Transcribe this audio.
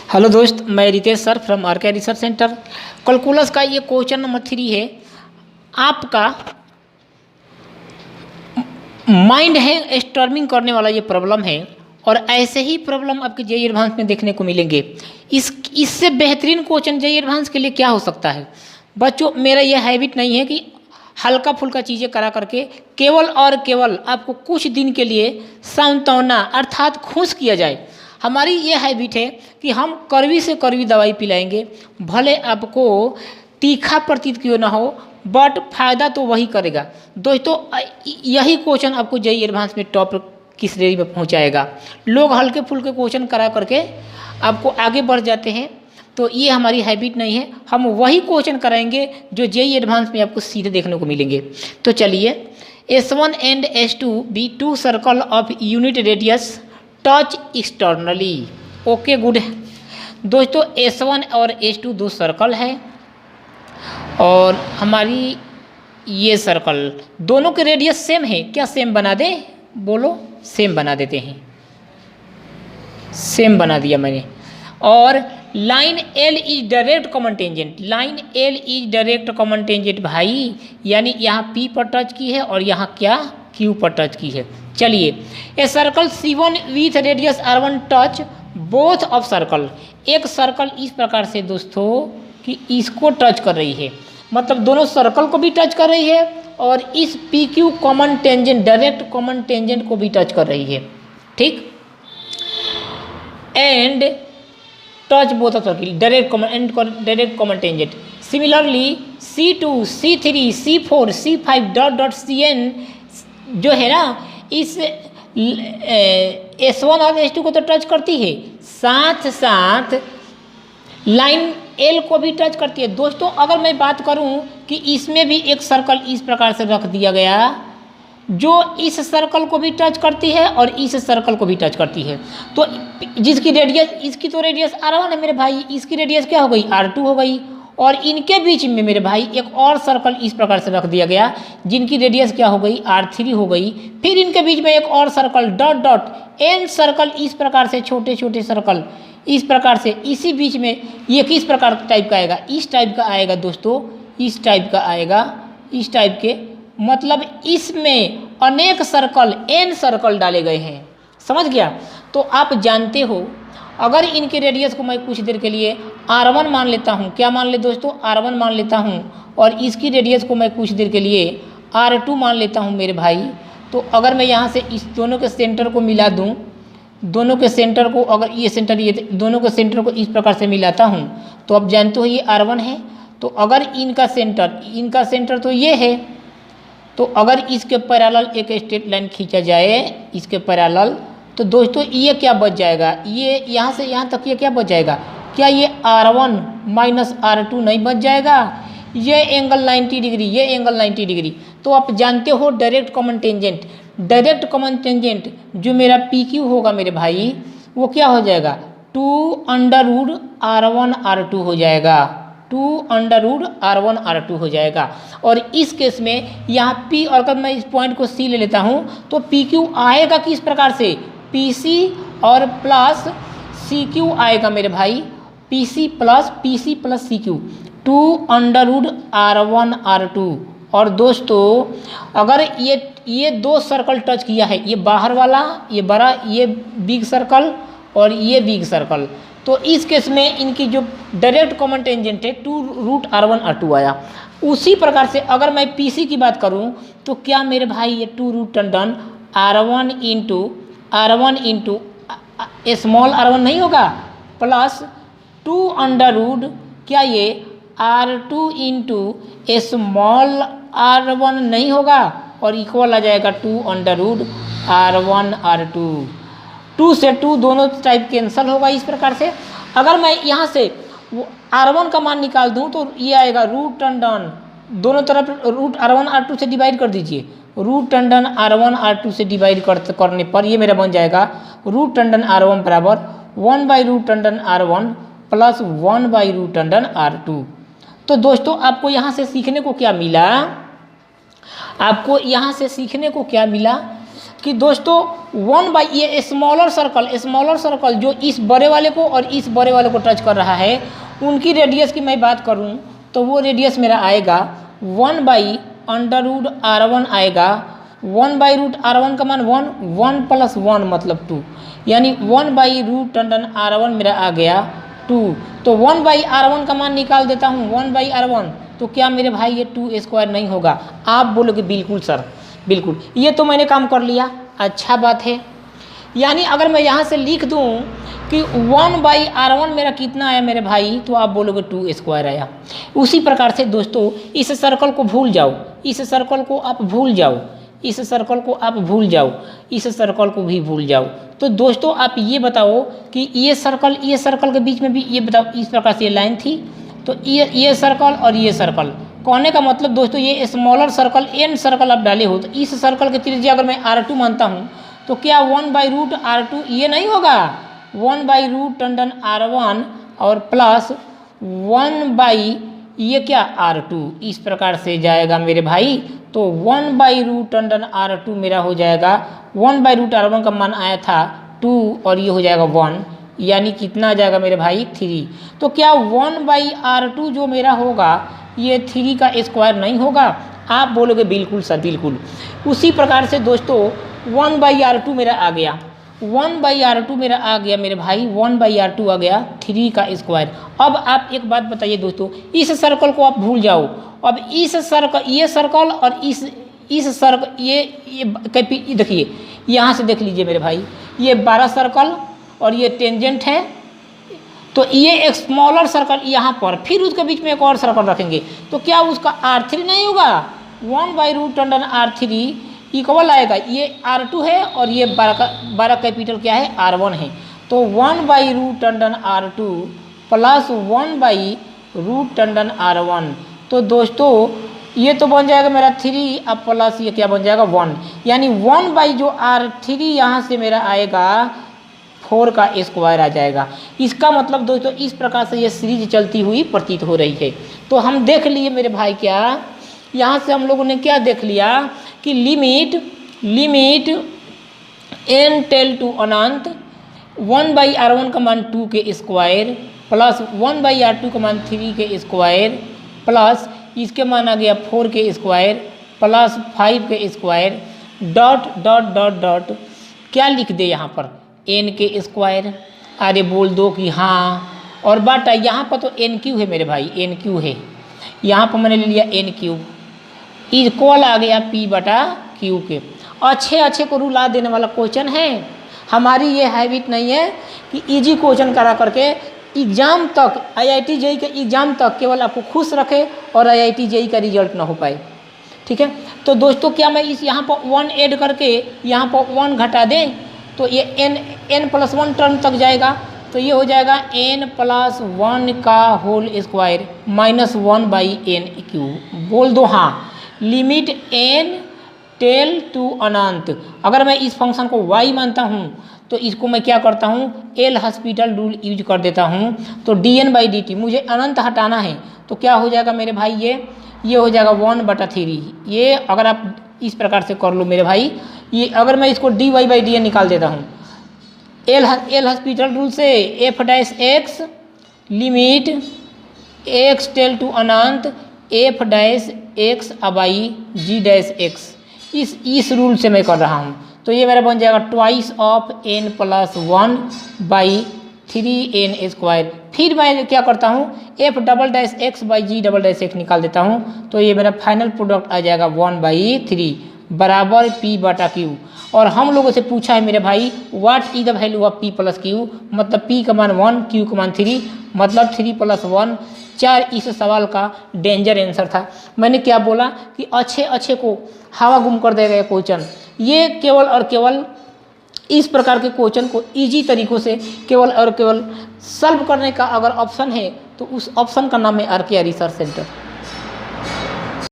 Hello दोस्त, मैं Ritesh sir from RK research centre. Calculus का ये क्वेश्चन नंबर 3 है। आपका माइंड है स्टॉर्मिंग करने वाला ये प्रॉब्लम है, और ऐसे ही प्रॉब्लम आपके जेईई एडवांस में देखने को मिलेंगे। इससे बेहतरीन क्वेश्चन जेईई एडवांस के लिए क्या हो सकता है? बच्चों, मेरा यह हैबिट नहीं है कि हल्का फुल्का चीज़ें करा करके केवल और केवल आपको कुछ दिन के लिए सांत्वना अर्थात खुश किया जाए। हमारी ये हैबिट है कि हम कड़वी से कड़वी दवाई पिलाएंगे, भले आपको तीखा प्रतीत क्यों ना हो, बट फायदा तो वही करेगा। दोस्तों, यही क्वेश्चन आपको जेईई एडवांस में टॉप की श्रेणी में पहुंचाएगा। लोग हल्के फुल्के क्वेश्चन करा करके आपको आगे बढ़ जाते हैं, तो ये हमारी हैबिट नहीं है। हम वही क्वेश्चन कराएंगे जो जेईई एडवांस में आपको सीधे देखने को मिलेंगे। तो चलिए, S1 and S2 be two circle of unit radius touch externally. Okay, good. दोस्तों, S1 और S2 दो सर्कल है, और हमारी ये सर्कल दोनों के रेडियस सेम है। क्या सेम बना दें? बोलो, सेम बना देते हैं। सेम बना दिया मैंने। और line L is direct common tangent. Line L is direct common tangent भाई, यानी यहाँ P पर टच की है और यहाँ क्या Q पर टच की है। चलिए, a circle C1 with radius R1 touch both of circle. एक सर्कल इस प्रकार से दोस्तों कि इसको टच कर रही है, मतलब दोनों सर्कल को भी टच कर रही है और इस PQ common tangent direct common tangent को भी टच कर रही है। ठीक, and touch both of circle direct common tangent. Similarly C2, C3, C4, C5 dot dot Cn जो है ना, इस S1 और S2 को तो टच करती है, साथ साथ लाइन L को भी टच करती है। दोस्तों, अगर मैं बात करूं कि इसमें भी एक सर्कल इस प्रकार से रख दिया गया जो इस सर्कल को भी टच करती है और इस सर्कल को भी टच करती है, तो जिसकी रेडियस, इसकी तो रेडियस R1 है मेरे भाई, इसकी रेडियस क्या हो गई? R2 हो गई। और इनके बीच में मेरे भाई एक और सर्कल इस प्रकार से रख दिया गया जिनकी रेडियस क्या हो गई? R3 हो गई। फिर इनके बीच में एक और circle dot dot N circle, इस प्रकार से छोटे छोटे सर्कल इस प्रकार से, इसी बीच में ये किस प्रकार टाइप का आएगा? इस टाइप का आएगा दोस्तों, इस टाइप का आएगा, इस टाइप के, मतलब इसमें अनेक सर्कल N सर्कल डाले गए हैं। समझ गया? तो आप जानते हो, अगर इनके रेडियस को मैं कुछ देर के लिए R1 मान लेता हूँ, क्या मान ले दोस्तों? R1 मान लेता हूँ, और इसकी रेडियस को मैं कुछ देर के लिए R2 मान लेता हूँ मेरे भाई। तो अगर मैं यहाँ से इस दोनों के सेंटर को मिला दूँ, दोनों के सेंटर को, अगर ये सेंटर, ये दोनों के सेंटर को इस प्रकार से मिलाता हूँ, तो अब जानते हो ये R1 है। तो अगर इनका सेंटर तो ये है, तो अगर इसके पैरेलल एक स्ट्रेट लाइन खींचा जाए, इसके पैरेलल, तो दोस्तों ये क्या बच जाएगा? ये यहाँ से यहाँ तक ये क्या बच जाएगा? क्या ये R1 माइनस R2 नहीं बच जाएगा? ये एंगल 90 डिग्री, ये एंगल 90 डिग्री। तो आप जानते हो डायरेक्ट कॉमन टेंजेंट जो मेरा PQ होगा मेरे भाई, वो क्या हो जाएगा? 2√R1R2 हो जाएगा, 2√R1R2 हो जाएगा। और इस केस में यहाँ P, और अगर मैं इस पॉइंट को C ले लेता हूँ, तो PQ आएगा किस प्रकार से? PC और प्लस CQ आएगा मेरे भाई, PC प्लस CQ, 2√R1R2। और दोस्तों, अगर ये दो सर्कल टच किया है, ये बाहर वाला, ये बड़ा, ये बिग सर्कल और ये बिग सर्कल, तो इस केस में इनकी जो डायरेक्ट कॉमन टेंजेंट है 2√R1R2 आया। उसी प्रकार से अगर मैं PC की बात करूं, तो क्या मेरे भाई ये 2√R1 इंटू स्मॉल R1 नहीं होगा, प्लस 2 क्या ये R2 इंटू स्मॉल R1 नहीं होगा, और इक्वल आ जाएगा 2√R1R2। 2 से 2 दोनों टाइप कैंसल होगा इस प्रकार से। अगर मैं यहाँ से R1 का मान निकाल दूँ, तो ये आएगा √टन, दोनों तरफ √R1R2 से डिवाइड कर दीजिए, √R1R2 से डिवाइड करने पर ये मेरा बन जाएगा √R1 बराबर 1/√R1 प्लस 1/√R2। तो दोस्तों, आपको यहाँ से सीखने को क्या मिला? कि दोस्तों 1 ये स्मॉलर सर्कल जो इस बड़े वाले को और इस बड़े वाले को टच कर रहा है, उनकी रेडियस की मैं बात करूं तो वो रेडियस मेरा आएगा 1/√R1 आएगा। 1/√R1 का मान 1 + 1 मतलब 2, यानी 1/√R1 मेरा आ गया 2। तो 1/R1 का मान निकाल देता हूँ, 1/R1, तो क्या मेरे भाई ये 2² नहीं होगा? आप बोलोगे बिल्कुल सर, बिल्कुल, ये तो मैंने काम कर लिया, अच्छा बात है। यानी अगर मैं यहाँ से लिख दूँ कि 1/R1 मेरा कितना आया मेरे भाई, तो आप बोलोगे 2² आया। उसी प्रकार से दोस्तों इस सर्कल को भूल जाओ, इस सर्कल को आप भूल जाओ, इस सर्कल को आप भूल जाओ, इस सर्कल को भी भूल जाओ। तो दोस्तों आप ये बताओ कि ये सर्कल के बीच में भी ये बताओ, इस प्रकार से ये लाइन थी, तो ये सर्कल और ये सर्कल, कहने का मतलब दोस्तों ये स्मॉलर सर्कल एन सर्कल आप डाले हो, तो इस सर्कल की त्रिज्या अगर मैं R2 मानता हूँ तो क्या 1/√R2 ये नहीं होगा? 1/√R1 और प्लस 1/ ये क्या R2, इस प्रकार से जाएगा मेरे भाई। तो 1/√R2 मेरा हो जाएगा, 1/√R1 का मान आया था 2 और ये हो जाएगा 1, यानी कितना आ जाएगा मेरे भाई 3। तो क्या 1/R2 जो मेरा होगा ये 3 का स्क्वायर नहीं होगा? आप बोलोगे बिल्कुल सर, बिल्कुल। उसी प्रकार से दोस्तों 1/R2 मेरा आ गया, 1/R2 मेरा आ गया मेरे भाई, 1/R2 आ गया 3 का स्क्वायर। अब आप एक बात बताइए दोस्तों, इस सर्कल को आप भूल जाओ, अब इस सर्कल, ये सर्कल और इस सर्कल, ये देखिए यहाँ से देख लीजिए मेरे भाई, ये 12 सर्कल और ये टेंजेंट है, तो ये एक स्मॉलर सर्कल यहाँ पर, फिर उसके बीच में एक और सर्कल रखेंगे, तो क्या उसका R3 नहीं होगा? 1/√R3 इक्वल आएगा, ये R2 है और ये 12 कैपिटल क्या है? R1 है। तो 1/√R2 प्लस 1/√R1, तो दोस्तों ये तो बन जाएगा मेरा 3, अब प्लस ये क्या बन जाएगा 1, यानी 1/R3 यहाँ से मेरा आएगा 4 का स्क्वायर आ जाएगा। इसका मतलब दोस्तों इस प्रकार से ये सीरीज चलती हुई प्रतीत हो रही है। तो हम देख लिए मेरे भाई, क्या यहाँ से हम लोगों ने क्या देख लिया कि लिमिट n टेल टू अनंत 1/R1 का मान 2 के स्क्वायर प्लस 1/R2 का मान 3 के स्क्वायर प्लस इसके मान आ गया 4 के स्क्वायर प्लस 5 के square dot dot dot dot क्या लिख दे यहाँ पर? n के स्क्वायर। अरे बोल दो कि हाँ, और बाटा यहाँ पर तो n³ है मेरे भाई, n³ है, यहाँ पर मैंने ले लिया n³ इक्वल आ गया p/q के। अच्छे को रुला देने वाला क्वेश्चन है। हमारी ये हैबिट नहीं है कि इजी क्वेश्चन करा करके एग्ज़ाम तक, IIT JEE के एग्ज़ाम तक केवल आपको खुश रखे और IIT JEE का रिजल्ट ना हो पाए, ठीक है। तो दोस्तों क्या मैं इस यहाँ पर 1 ऐड करके यहाँ पर 1 घटा दें तो ये n+1 टर्म तक जाएगा, तो ये हो जाएगा n+1 का होल स्क्वायर माइनस 1/n³। बोल दो हाँ। लिमिट n टेल टू अनंत, अगर मैं इस फंक्शन को y मानता हूँ तो इसको मैं क्या करता हूँ, एल हॉस्पिटल रूल यूज कर देता हूँ। तो dn/dt मुझे अनंत हटाना है, तो क्या हो जाएगा मेरे भाई, ये हो जाएगा 1/3। ये अगर आप इस प्रकार से कर लो मेरे भाई, ये अगर मैं इसको dy/dn निकाल देता हूँ एल हॉस्पिटल रूल से, f' लिमिट x टेल टू अनंत f' g', इस रूल से मैं कर रहा हूँ। तो ये मेरा बन जाएगा ट्वाइस ऑफ n+1/3n²। फिर मैं क्या करता हूँ, f'(x/g') निकाल देता हूँ, तो ये मेरा फाइनल प्रोडक्ट आ जाएगा 1/3 बराबर p/q। और हम लोगों से पूछा है मेरे भाई what is the value of p+q, मतलब p का मान 1, q का मान 3, मतलब 3+1 4। इस सवाल का डेंजर आंसर था। मैंने क्या बोला कि अच्छे को हवा गुम कर देगा ये क्वेश्चन। ये केवल और केवल इस प्रकार के क्वेश्चन को इजी तरीक़ों से केवल और केवल सॉल्व करने का अगर ऑप्शन है तो उस ऑप्शन का नाम है RK रिसर्च सेंटर।